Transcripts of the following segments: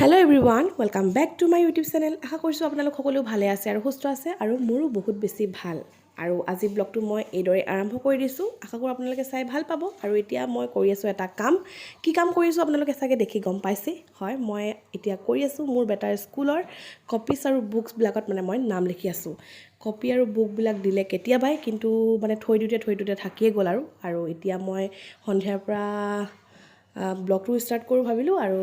Hello everyone, welcome back to my YouTube channel. আশা কৰিছো আপোনালোক সকলো ভালে আছে আৰু সুস্থ আছে আৰু মোৰো বহুত বেছি ভাল। আৰু আজি ব্লগটো মই এইদৰে আৰম্ভ কৰি দিছো। আশা কৰো আপোনালোকে চাই ভাল পাব আৰু এতিয়া মই কৰি আছো এটা কাম। কি কাম কৰিছো আপোনালোকে চাগে দেখি গম পাইছে। হয়, মই এতিয়া কৰি আছো মোৰ বেটাৰ স্কুলৰ কপিজ আৰু বুকস বিলাকত মই নাম লিখি আছো। কপি আৰু বুক বিলাক দিলে কেতিয়াবাই কিন্তু থৈ দুতে থাকিয়ে গল আৰু এতিয়া মই সন্ধিয়াৰ পৰা ব্লগটো স্টাৰ্ট কৰো ভাবিলো আৰু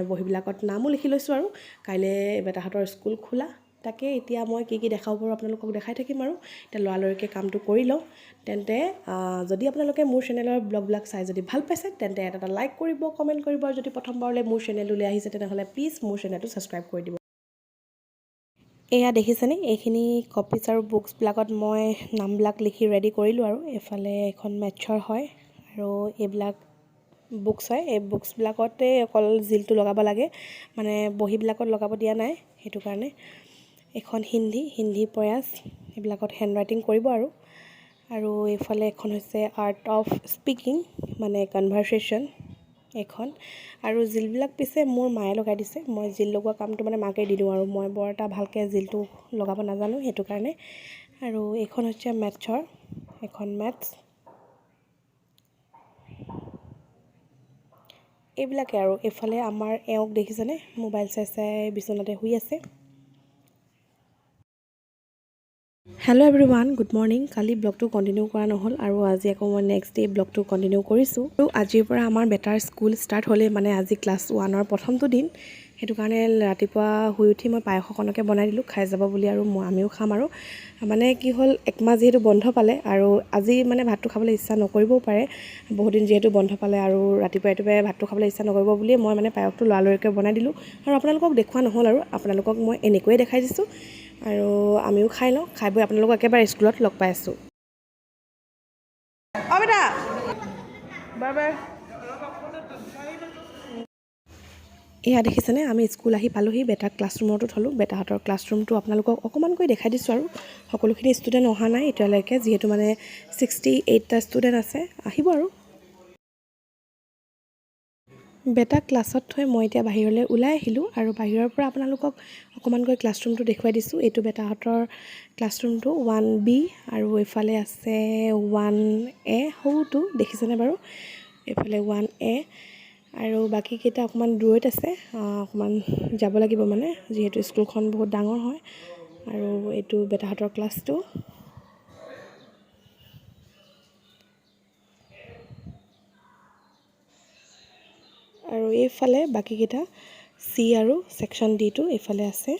বহিবিলাকত নামও লিখি লৈছো আৰু কাইলে বেটাহাতৰ স্কুল খোলা তাকে এতিয়া মই কি দেখাব পাৰো আপোনালোকক দেখাই থাকিম আৰু এটা লৰালৰিকে কামটো কৰি লও তেন্তে যদি আপোনালোকে মোৰ চেনেলৰ ব্লগবিলাক চাই যদি ভাল পাইছে তেন্তে এটা লাইক কৰিব কমেন্ট কৰিব আৰু যদি প্ৰথমবাৰলৈ মোৰ চেনেললৈ আহিছে তেনেহলে প্লিজ মোৰ চেনেলটো সাবস্ক্ৰাইব কৰি দিব এয়া দেখিছেনে এইখিনি কপিজ আৰু বুকস বিলাকত মই নামবিলাক লিখি ৰেডি কৰিলো আৰু এফালে এখন মেথছৰ হয় আৰু এইবিলাক বুকস হয় এই বুকস বিলাকতে অকল জিলটো লগাব লাগে বহি বিলাকত লগাব দিয়া নাই হেতু কাৰণে এখন হিন্দী প্ৰয়াস এইবিলাকত হ্যান্ড ৰাইটিং কৰিব আৰু এফালে এখন হৈছে আৰ্ট অফ স্পিকিং কনভাৰসেচন এখন আৰু জিলবিলাক পিছে মোৰ মায়ে লগাই দিছে মই জিল লগোৱা কামটো মাকে দি দিও আৰু মই বৰ এটা ভালকে জিলটো লগাব নাজানো হেতু কাৰণে আৰু এখন হৈছে মেথছৰ এখন মেথছ এইবিলাকে আৰু এফালে আমাৰ এওক দেখিছেনে মোবাইল চাই বিছনাতে শুই আছে Hello everyone, good morning. কালি ব্লগটো কন্টিনিউ কৰা নহল আৰু আজি আকৌ মই নেক্সট ডে ব্লগটো কন্টিনিউ কৰিছো আৰু আজিৰ পৰা আমাৰ বেটাৰ স্কুল ষ্টাৰ্ট হলে আজি ক্লাস 1 ৰ প্ৰথমটো দিন হেতু কাৰণে ৰাতিপুৱা শুই উঠি মই পায়সকনকে বনাই দিলো খাই যাব বুলি আৰু আমিও খাম আৰু কি হল একমাহ যেহেতু বন্ধ পালে আৰু আজি ভাতটো খাবলৈ ইচ্ছা নকৰিবও পাৰে বহুত দিন যেহেতু বন্ধ পালে আৰু ৰাতিপুৱা ভাতটো খাবলৈ ইচ্ছা নকৰিব বুলি মই পায়কটো লৰালৰিকে বনাই দিলো আৰু আপোনালোকক দেখুৱা নহল আৰু আপোনালোকক মই এনেকৈ দেখাই দিছো আৰু আমিও খাই লও খাই বৈ আপোনালোকক একেবাৰে স্কুলত লগ পাই আছো অ বেটা বাই বাই এয়া দেখিছেনে আমি স্কুল আহি পালোহি বেটা ক্লাছৰুমটো থলো বেটাহাতৰ ক্লাছৰুমটো আপোনালোকক অকমানকৈ দেখাই দিছো আৰু সকলোখিনি ষ্টুডেন্ট অহা নাই এতিয়ালৈকে যেহেতু 68টা ষ্টুডেন্ট আছে আহিব আৰু বেটা ক্লাছত থৈ মই এতিয়া বাহিৰলৈ ওলাই আহিলো আৰু বাহিৰৰ পৰা আপোনালোকক অকমানকৈ ক্লাছৰুমটো দেখুৱাই দিছো এটো বেটাহাতৰ ক্লাছৰুমটো 1B আৰু এফালে আছে 1A হউটো দেখিছেনে বাৰু এফালে 1A আৰু বাকি কেইটা অকমান দূৰত আছে অকমান যাব লাগিব যেহেতু স্কুলখন বহুত ডাঙৰ হয় আৰু এটো বেটাহাতৰ ক্লাছটো আৰু এইফালে বাকি কেইটা C আৰু সেকশন D টো এইফালে আছে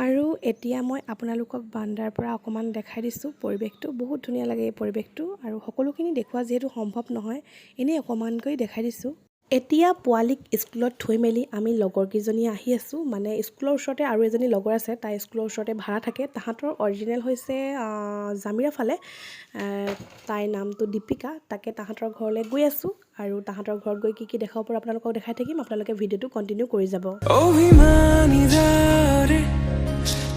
আৰু এতিয়া মই আপোনালোকক বান্দাৰ পৰা অকমান দেখাই দিছো পৰিবেশটো বহুত ধুনীয়া লাগে এই পৰিবেশটো আৰু সকলোখিনি দেখুৱা যেহেতু সম্ভৱ নহয় এনে অকমানকৈ দেখাই দিছো এতিয়া পোৱালিক স্কুলত থৈ মেলি আমি লগৰ কিজনী আহি আছো স্কুলৰ ওচৰতে আৰু এজনী লগৰ আছে তাই স্কুলৰ ওচৰতে ভাড়া থাকে তাহাতৰ অৰিজিনেল হৈছে জামিৰা ফালে তাই নামটো দীপিকা তাকে তাহাতৰ ঘৰলৈ গৈ আছো আৰু তাহাতৰ ঘৰত গৈ কি দেখাব পাৰো আপোনালোকক দেখাই থাকিম আপোনালোকে ভিডিওটো কন্টিনিউ কৰি যাব অভিমানী যাৰে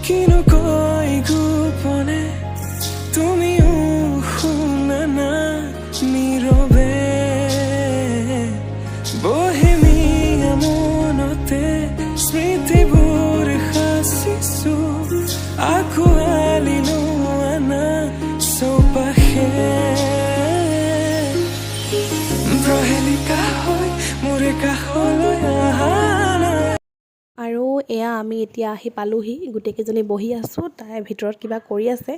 কিনো কই গোপনে তুমিও শুনা না নীৰৱে বহেমিয়া মনতে স্মৃতিবোৰ সাঁচিছো আঁকোৱালি লোৱানা চৌপাশে প্ৰহেলিকা হৈ মোৰে কাষলৈ আহা আৰু এয়া আমি এতিয়া আহি পালোহি গুটেকেজনী বহি আছো তাই ভিতৰত কিবা কৰি আছে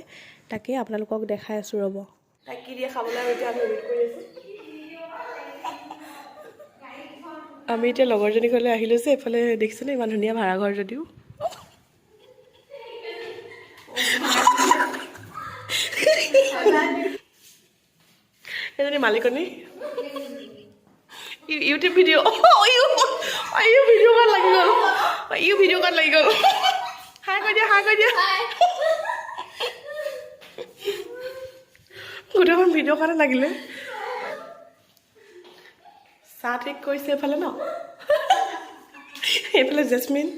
তাকে আপোনালোকক দেখাই আছো ৰব তাই কি দিয়ে খাবলৈ এতিয়া আমি ৱেট কৰি আছো আমি এতিয়া লগৰজনী ঘৰলৈ আহিলো যে এফালে দেখিছেনে ইমান ধুনীয়া ভাড়া ঘৰ যদিও এজনী মালিকনী YouTube video you video kan lagi gol you video kan lagi gol hai kau dia udah kan video kan lagi le saat ek koi se phale na ephale Jasmine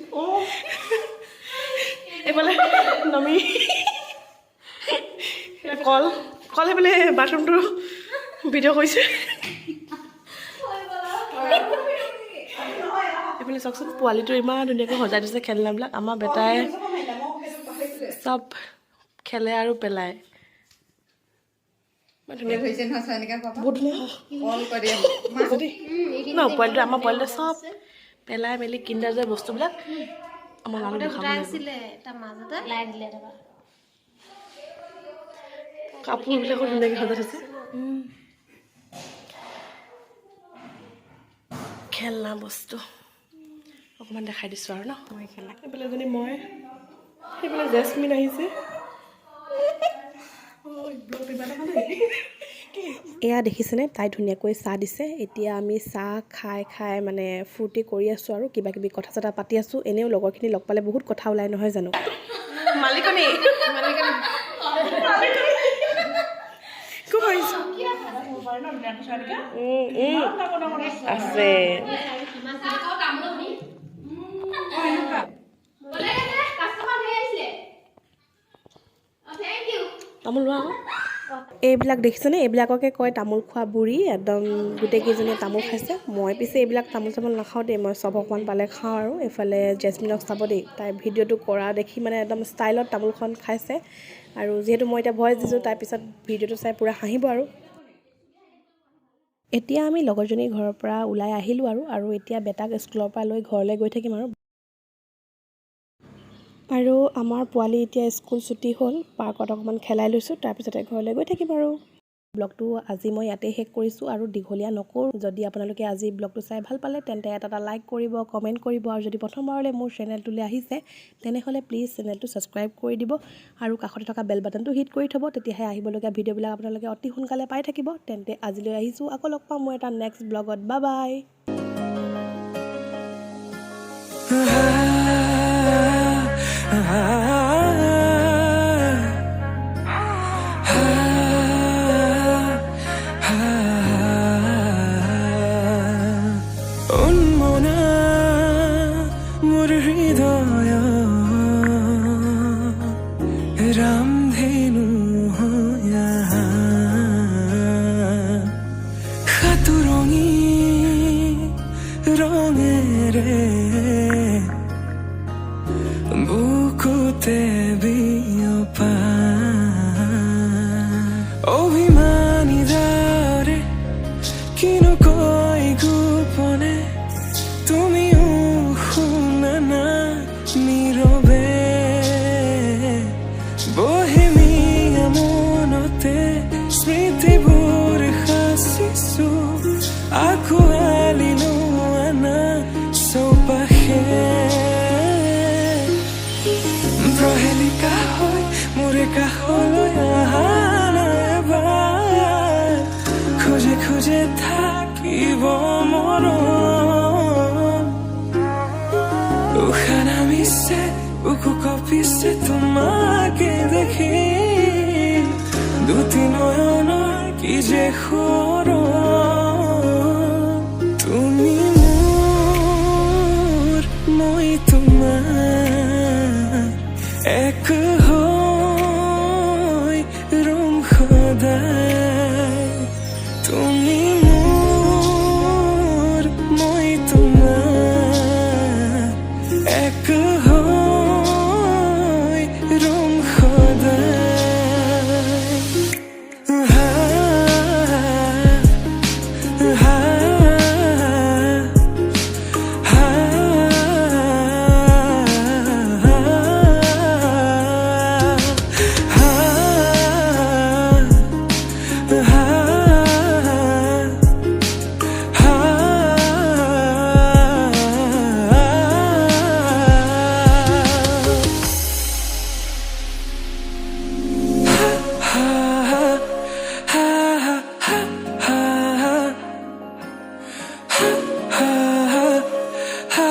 ephale Nami call ephale bathroom to video koise আপুনি চাওকচোন পোৱালিটো ইমান ধুনীয়াকৈ সজাই দিছে খেলনাবিলাক আমাৰ বেটাই চব খেলে আৰু পেলায় বহুত ধুনীয়া ন পোৱালিটো আমাৰ পোৱালিটোৱে চব পেলাই মেলি কিণ্ডাৰ যে বস্তুবিলাক আমাৰ মানুহ কাপোৰবিলাকো ধুনীয়াকৈ সজাই থৈছে খেলনা বস্তু অকণমান দেখাই দিছোঁ আৰু ন মই খেলা এইফালে এজনী মই সেইফালে জেচমিন আহিছে এয়া দেখিছেনে তাই ধুনীয়াকৈ চাহ দিছে এতিয়া আমি চাহ খাই খাই মানে ফূৰ্তি কৰি আছোঁ আৰু কিবা কিবি কথা চথা পাতি আছোঁ এনেও লগৰখিনি লগ পালে বহুত কথা ওলাই নহয় জানো মালিকনী আছে তামোল লোৱা এইবিলাক দেখিছেনে এইবিলাককে কয় তামোল খোৱা বুঢ়ী একদম গোটেইকেইজনীয়ে তামোল খাইছে মই পিছে এইবিলাক তামোল চামোল নাখাওঁ দেই মই চব অকণমান পালে খাওঁ আৰু এইফালে জেচমিনক চাব দেই তাই ভিডিঅ'টো কৰা দেখি মানে একদম ষ্টাইলত তামোলখন খাইছে আৰু যিহেতু মই এতিয়া ভইচ দিছোঁ তাৰপিছত ভিডিঅ'টো চাই পূৰা হাঁহিব আৰু এতিয়া আমি লগৰজনীৰ ঘৰৰ পৰা ওলাই আহিলোঁ আৰু এতিয়া বেটাক স্কুলৰ পৰা লৈ ঘৰলৈ গৈ থাকিম আৰু আমাৰ পোৱালি এতিয়া স্কুল ছুটি হ'ল পাৰ্কত অকণমান খেলাই লৈছোঁ তাৰপিছতে ঘৰলৈ গৈ থাকিম আৰু ব্লগটো আজি মই ইয়াতে শেষ কৰিছোঁ আৰু দীঘলীয়া নকৰোঁ যদি আপোনালোকে আজি ব্লগটো চাই ভাল পালে তেন্তে এটা লাইক কৰিব কমেণ্ট কৰিব আৰু যদি প্ৰথমবাৰলৈ মোৰ চেনেলটোলৈ আহিছে তেনেহ'লে প্লিজ চেনেলটো ছাবস্ক্ৰাইব কৰি দিব আৰু কাষতে থকা বেল বাটনটো হিট কৰি থ'ব তেতিয়াহে আহিবলগীয়া ভিডিঅ'বিলাক আপোনালোকে অতি সোনকালে পাই থাকিব তেন্তে আজিলৈ আহিছোঁ আকৌ লগ পাম মই এটা নেক্সট ব্লগত বাই বাই रामधेनु हो यहाँ खातुरंगी रंगेरे बुकुते बियोपा अभिमानी दारे किनो कोई गोपने तुमिओ शुना ना नीरवे Bohemia monote smritiবোৰ সাঁচিছো আকৌ আলিনো আনা চৌপাশে প্ৰহেলিকা হৈ মোৰে কাষলৈ আহা এবাৰ খোজে খোজে থাকিব মৰম উশাহ নামিছে বুকু কঁপিছে তোমাকে দেখি দুটি নয়নৰ কি যে সৰম